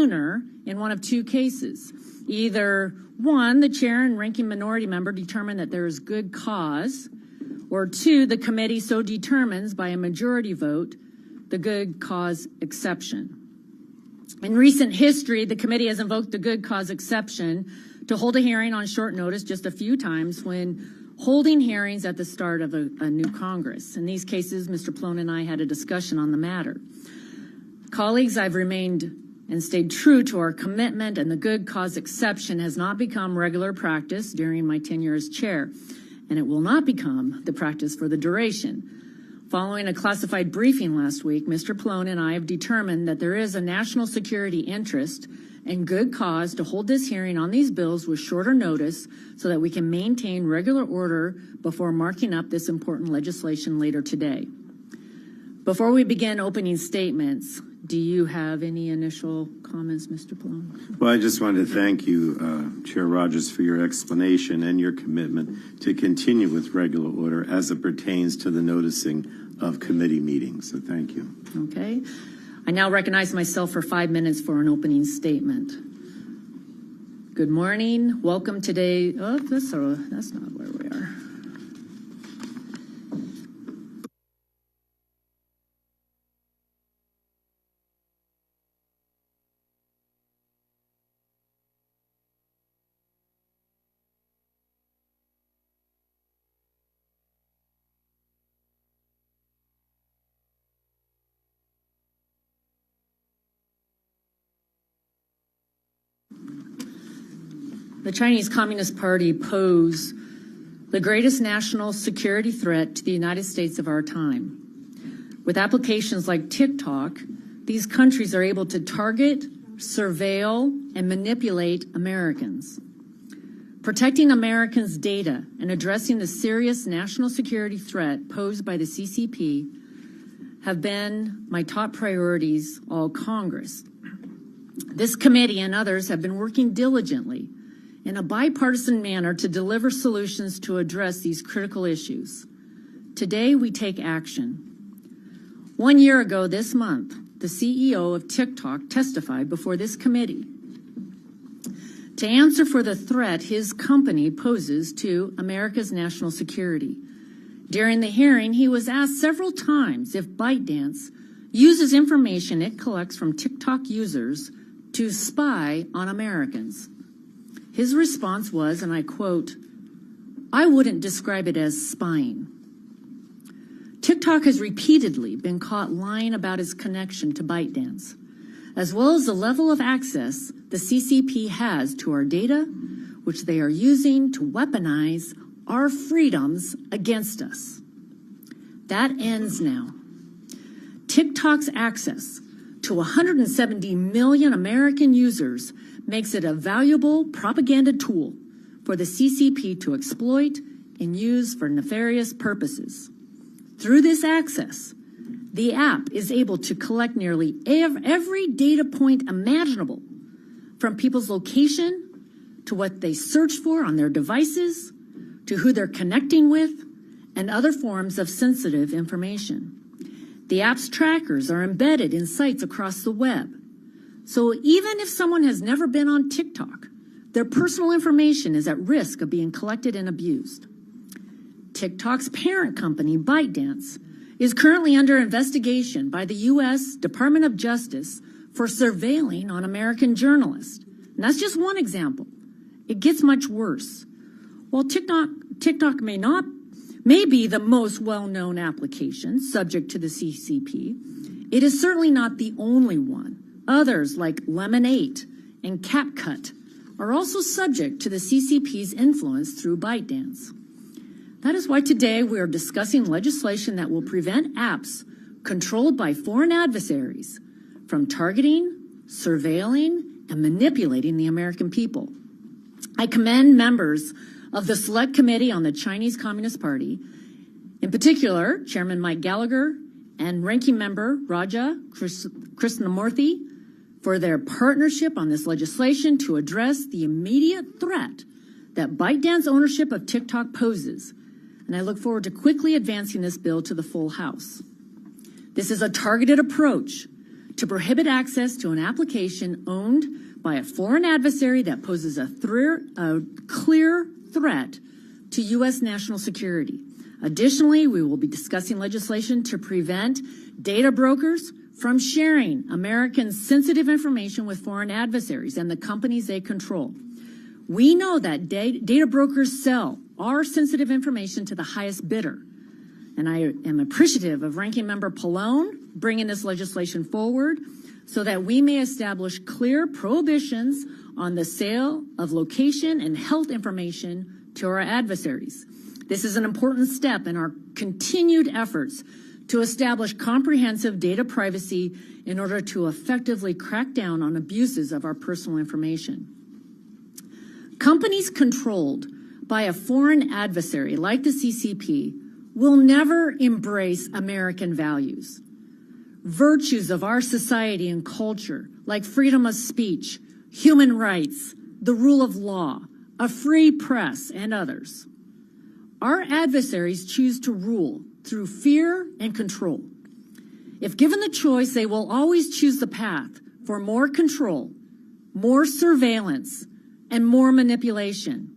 sooner in one of two cases. Either one, the chair and ranking minority member determine that there is good cause, or two, the committee so determines by a majority vote the good cause exception. In recent history, the committee has invoked the good cause exception to hold a hearing on short notice just a few times when holding hearings at the start of a new Congress. In these cases, Mr. Plone and I had a discussion on the matter. Colleagues, I've remained and stayed true to our commitment, and the good cause exception has not become regular practice during my tenure as chair, and it will not become the practice for the duration. Following a classified briefing last week, Mr. Plone and I have determined that there is a national security interest and good cause to hold this hearing on these bills with shorter notice so that we can maintain regular order before marking up this important legislation later today. Before we begin opening statements, do you have any initial comments, Mr. Plone? Well, I just wanted to thank you, Chair Rogers, for your explanation and your commitment to continue with regular order as it pertains to the noticing of committee meetings. So thank you. Okay. I now recognize myself for 5 minutes for an opening statement. Good morning. Welcome today. Oh, that's not where we are. The Chinese Communist Party pose the greatest national security threat to the United States of our time. With applications like TikTok, these countries are able to target, surveil, and manipulate Americans. Protecting Americans' data and addressing the serious national security threat posed by the CCP have been my top priorities all Congress. This committee and others have been working diligently in a bipartisan manner to deliver solutions to address these critical issues. Today, we take action. 1 year ago this month, the CEO of TikTok testified before this committee to answer for the threat his company poses to America's national security. During the hearing, he was asked several times if ByteDance uses information it collects from TikTok users to spy on Americans. His response was, and I quote, "I wouldn't describe it as spying." TikTok has repeatedly been caught lying about its connection to ByteDance, as well as the level of access the CCP has to our data, which they are using to weaponize our freedoms against us. That ends now. TikTok's access to 170 million American users makes it a valuable propaganda tool for the CCP to exploit and use for nefarious purposes. Through this access, the app is able to collect nearly every data point imaginable, from people's location to what they search for on their devices, to who they're connecting with, and other forms of sensitive information. The app's trackers are embedded in sites across the web. So even if someone has never been on TikTok, their personal information is at risk of being collected and abused. TikTok's parent company, ByteDance, is currently under investigation by the U.S. Department of Justice for surveilling on American journalists. And that's just one example. It gets much worse. While TikTok may be the most well-known application subject to the CCP, it is certainly not the only one. Others, like Lemon8 and CapCut, are also subject to the CCP's influence through ByteDance. That is why today we are discussing legislation that will prevent apps controlled by foreign adversaries from targeting, surveilling, and manipulating the American people. I commend members of the Select Committee on the Chinese Communist Party, in particular, Chairman Mike Gallagher and Ranking Member Raja Krishnamurthy, for their partnership on this legislation to address the immediate threat that ByteDance ownership of TikTok poses. And I look forward to quickly advancing this bill to the full House. This is a targeted approach to prohibit access to an application owned by a foreign adversary that poses a clear threat to U.S. national security. Additionally, we will be discussing legislation to prevent data brokers from sharing Americans' sensitive information with foreign adversaries and the companies they control. We know that data brokers sell our sensitive information to the highest bidder. And I am appreciative of Ranking Member Pallone bringing this legislation forward so that we may establish clear prohibitions on the sale of location and health information to our adversaries. This is an important step in our continued efforts to establish comprehensive data privacy in order to effectively crack down on abuses of our personal information. Companies controlled by a foreign adversary like the CCP will never embrace American values. Virtues of our society and culture, like freedom of speech, human rights, the rule of law, a free press, and others. Our adversaries choose to rule through fear and control. If given the choice, they will always choose the path for more control, more surveillance, and more manipulation.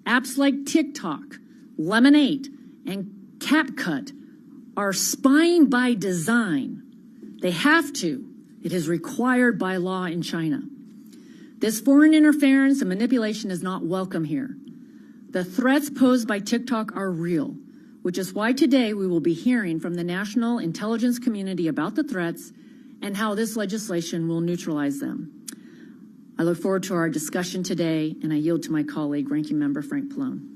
Apps like TikTok, Lemonade, and CapCut are spying by design. They have to. It is required by law in China. This foreign interference and manipulation is not welcome here. The threats posed by TikTok are real, which is why today we will be hearing from the national intelligence community about the threats and how this legislation will neutralize them. I look forward to our discussion today, and I yield to my colleague, Ranking Member Frank Pallone.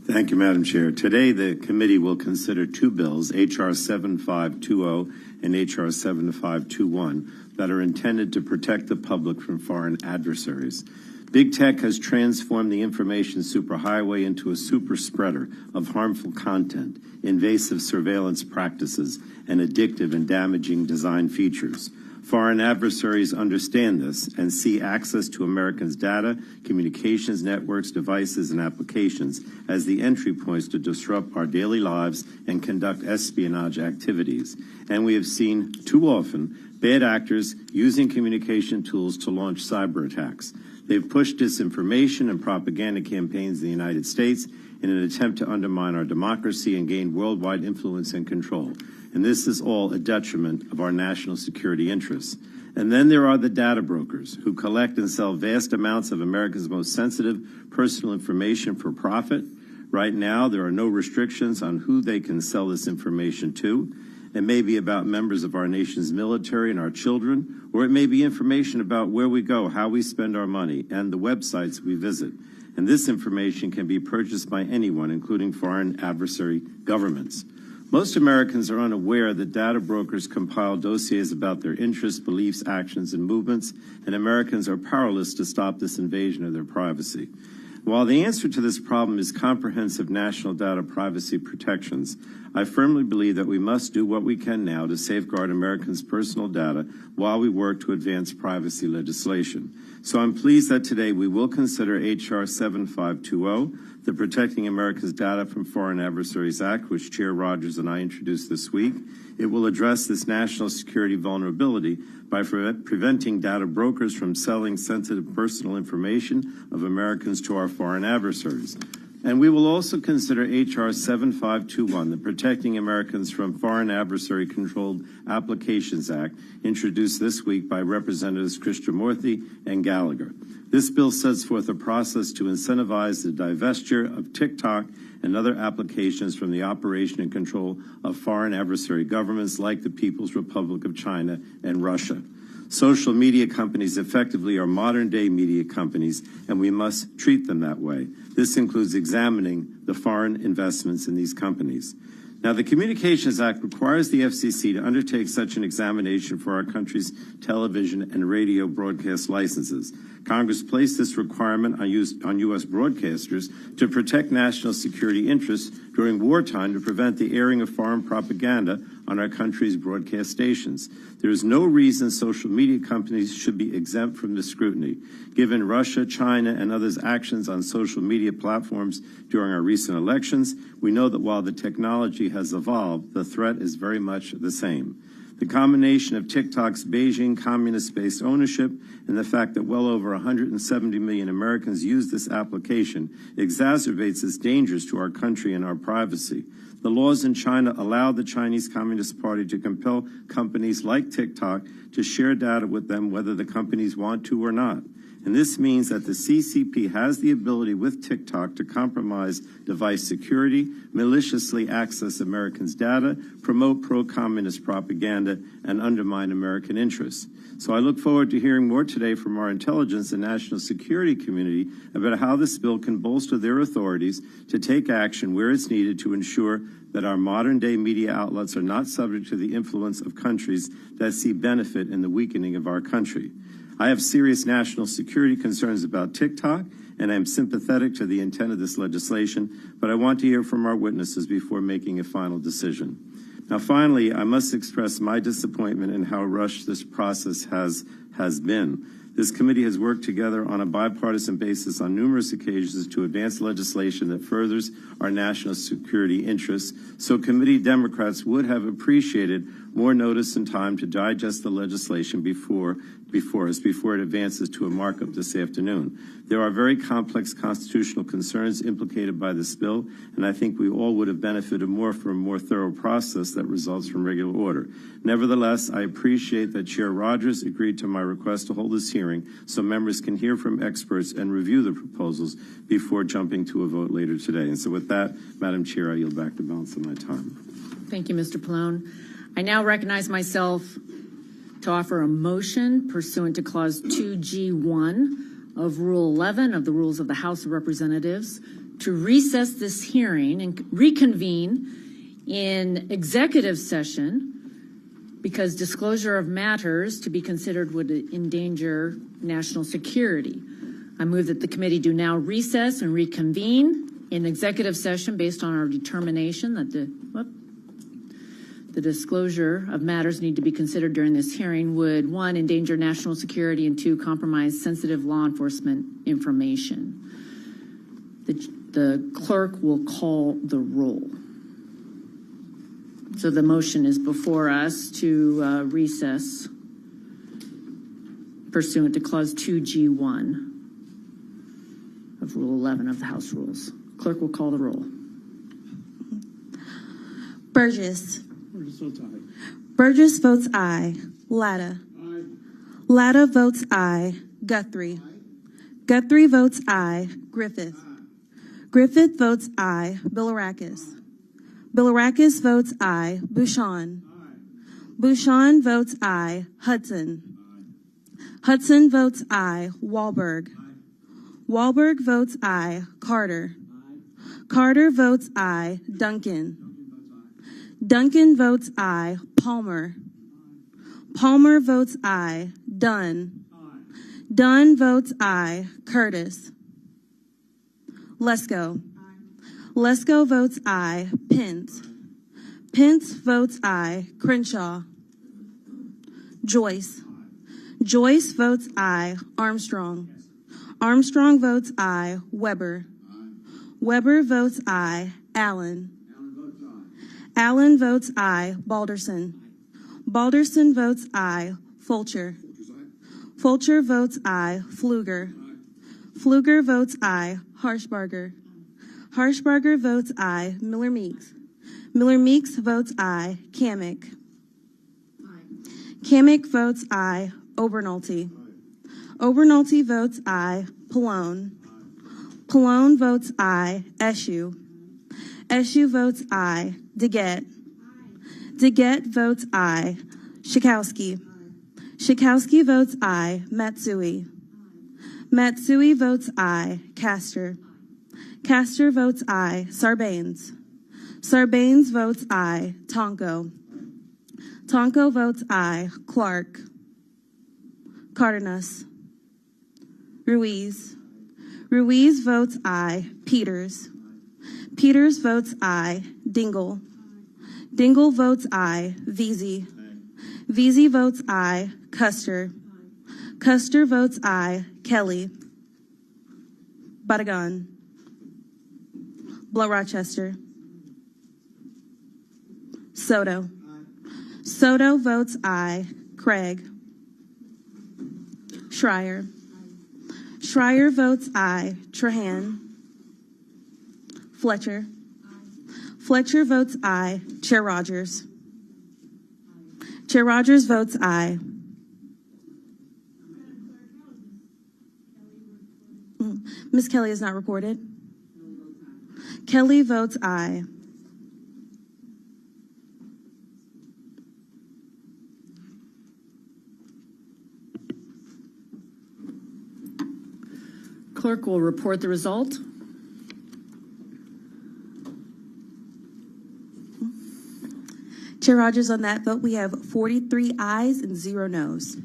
Thank you, Madam Chair. Today, the committee will consider two bills, H.R. 7520 and H.R. 7521, that are intended to protect the public from foreign adversaries. Big tech has transformed the information superhighway into a super spreader of harmful content, invasive surveillance practices, and addictive and damaging design features. Foreign adversaries understand this and see access to Americans' data, communications networks, devices, and applications as the entry points to disrupt our daily lives and conduct espionage activities. And we have seen too often bad actors using communication tools to launch cyber attacks. They've pushed disinformation and propaganda campaigns in the United States in an attempt to undermine our democracy and gain worldwide influence and control. And this is all a detriment of our national security interests. And then there are the data brokers who collect and sell vast amounts of America's most sensitive personal information for profit. Right now, there are no restrictions on who they can sell this information to. It may be about members of our nation's military and our children, or it may be information about where we go, how we spend our money, and the websites we visit. And this information can be purchased by anyone, including foreign adversary governments. Most Americans are unaware that data brokers compile dossiers about their interests, beliefs, actions, and movements, and Americans are powerless to stop this invasion of their privacy. While the answer to this problem is comprehensive national data privacy protections, I firmly believe that we must do what we can now to safeguard Americans' personal data while we work to advance privacy legislation. So I'm pleased that today we will consider H.R. 7520, the Protecting America's Data from Foreign Adversaries Act, which Chair Rogers and I introduced this week. It will address this national security vulnerability by preventing data brokers from selling sensitive personal information of Americans to our foreign adversaries. And we will also consider H.R. 7521, the Protecting Americans from Foreign Adversary-Controlled Applications Act, introduced this week by Representatives Krishnamurthy and Gallagher. This bill sets forth a process to incentivize the divestiture of TikTok and other applications from the operation and control of foreign adversary governments like the People's Republic of China and Russia. Social media companies effectively are modern-day media companies, and we must treat them that way. This includes examining the foreign investments in these companies. Now, the Communications Act requires the FCC to undertake such an examination for our country's television and radio broadcast licenses. Congress placed this requirement on U.S. broadcasters to protect national security interests during wartime to prevent the airing of foreign propaganda on our country's broadcast stations. There is no reason social media companies should be exempt from this scrutiny. Given Russia, China, and others' actions on social media platforms during our recent elections, we know that while the technology has evolved, the threat is very much the same. The combination of TikTok's Beijing communist-based ownership and the fact that well over 170 million Americans use this application exacerbates its dangers to our country and our privacy. The laws in China allow the Chinese Communist Party to compel companies like TikTok to share data with them whether the companies want to or not. And this means that the CCP has the ability with TikTok to compromise device security, maliciously access Americans' data, promote pro-communist propaganda, and undermine American interests. So I look forward to hearing more today from our intelligence and national security community about how this bill can bolster their authorities to take action where it's needed to ensure that our modern-day media outlets are not subject to the influence of countries that see benefit in the weakening of our country. I have serious national security concerns about TikTok, and I am sympathetic to the intent of this legislation, but I want to hear from our witnesses before making a final decision. Now, finally, I must express my disappointment in how rushed this process has been. This committee has worked together on a bipartisan basis on numerous occasions to advance legislation that furthers our national security interests, so committee Democrats would have appreciated more notice and time to digest the legislation before it advances to a markup this afternoon. There are very complex constitutional concerns implicated by this bill, and I think we all would have benefited more from a more thorough process that results from regular order. Nevertheless, I appreciate that Chair Rogers agreed to my request to hold this hearing so members can hear from experts and review the proposals before jumping to a vote later today. And so with that, Madam Chair, I yield back the balance of my time. Thank you, Mr. Pallone. I now recognize myself to offer a motion pursuant to Clause 2G1 of Rule 11 of the Rules of the House of Representatives to recess this hearing and reconvene in executive session because disclosure of matters to be considered would endanger national security. I move that the committee do now recess and reconvene in executive session based on our determination that the disclosure of matters need to be considered during this hearing would, 1, endanger national security, and 2, compromise sensitive law enforcement information. The clerk will call the roll. So the motion is before us to recess pursuant to Clause 2G1 of Rule 11 of the House Rules. Clerk will call the roll. Burgess. Burgess votes aye. Burgess votes aye. Latta. Aye. Latta votes aye. Guthrie. Aye. Guthrie votes aye. Griffith. Aye. Griffith votes aye. Bilirakis. Bilirakis votes aye. Bouchon. Aye. Bouchon votes aye. Hudson. Aye. Hudson votes aye. Wahlberg. Aye. Wahlberg votes aye. Carter. Aye. Carter votes aye. Duncan. Duncan votes aye. Duncan votes aye. Palmer. Palmer votes aye. Dunn. Aye. Dunn votes aye. Curtis. Lesko. Lesko votes aye. Pence. Pence votes aye. Crenshaw. Joyce. Joyce votes aye. Armstrong. Armstrong votes aye. Weber. Aye. Weber votes aye. Allen. Allen votes aye. Allen votes aye. Balderson. Balderson votes aye. Fulcher. Fulcher's aye. Fulcher votes aye. Pfluger. Aye. Pfluger votes aye. Harshbarger. Harshbarger votes aye. Miller Meeks. Miller Meeks votes aye. Kamek. Kamek votes aye. Obernolte. Obernolte votes aye. Pallone. Pallone votes aye. Eshoo. Eshoo votes aye. DeGette. DeGette votes aye. Schakowsky. Schakowsky votes aye. Matsui. Matsui votes aye. Castor. Castor votes aye. Sarbanes. Sarbanes votes aye. Tonko. Tonko votes aye. Clark. Cardenas. Ruiz. Ruiz votes aye. Peters. Peters votes aye. Dingle. Dingle votes aye. Veazey. Veazey votes aye. Custer. Custer votes aye. Kelly. Badagan. Blow Rochester. Soto. Soto votes aye. Craig. Schreier. Schreier votes aye. Trahan. Fletcher. Fletcher votes aye. Chair Rogers. Chair Rogers votes aye. Ms. Kelly is not recorded. Kelly votes aye. Clerk will report the result. Chair Rogers, on that vote, we have 43 ayes and 0 noes.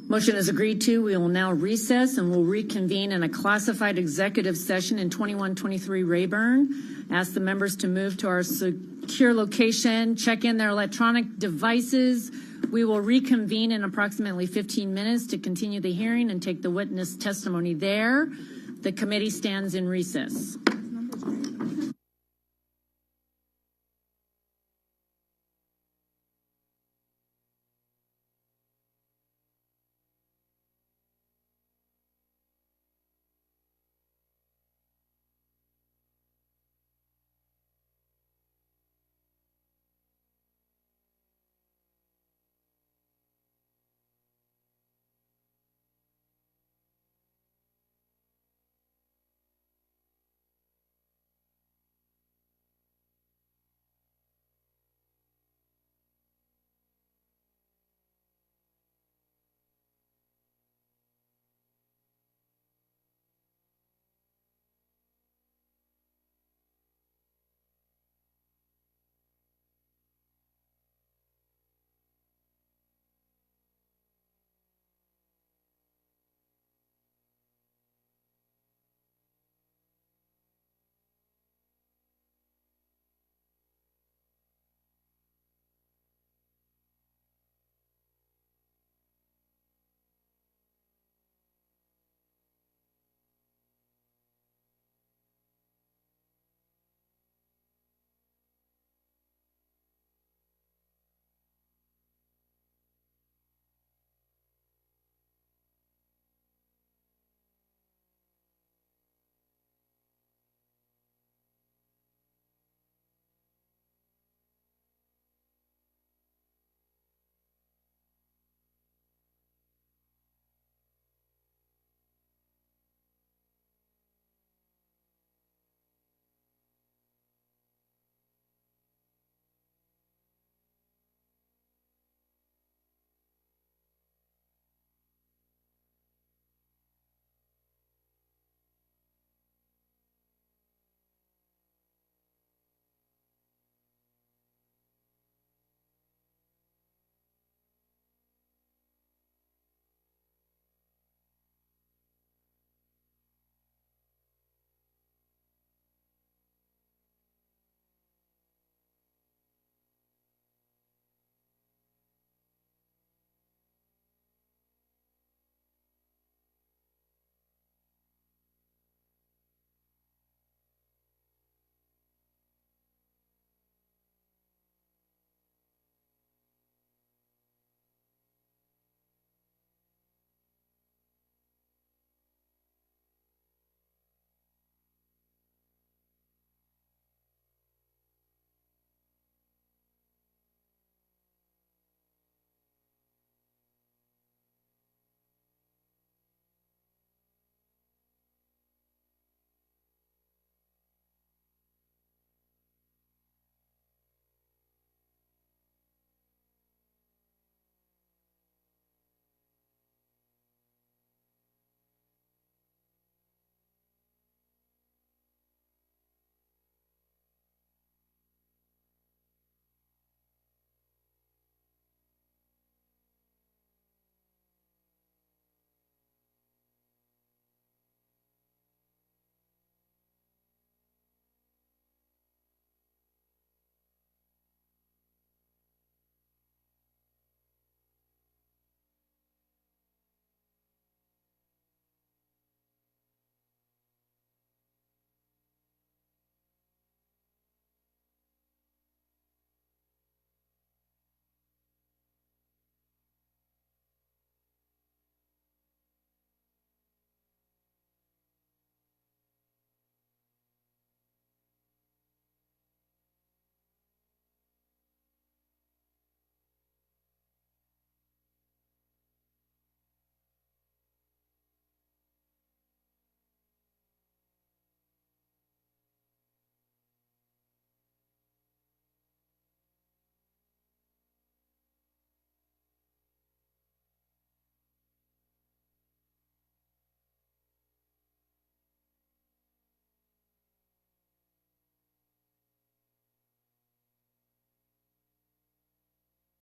Motion is agreed to. We will now recess and will reconvene in a classified executive session in 2123 Rayburn. Ask the members to move to our secure location, check in their electronic devices. We will reconvene in approximately 15 minutes to continue the hearing and take the witness testimony there. The committee stands in recess.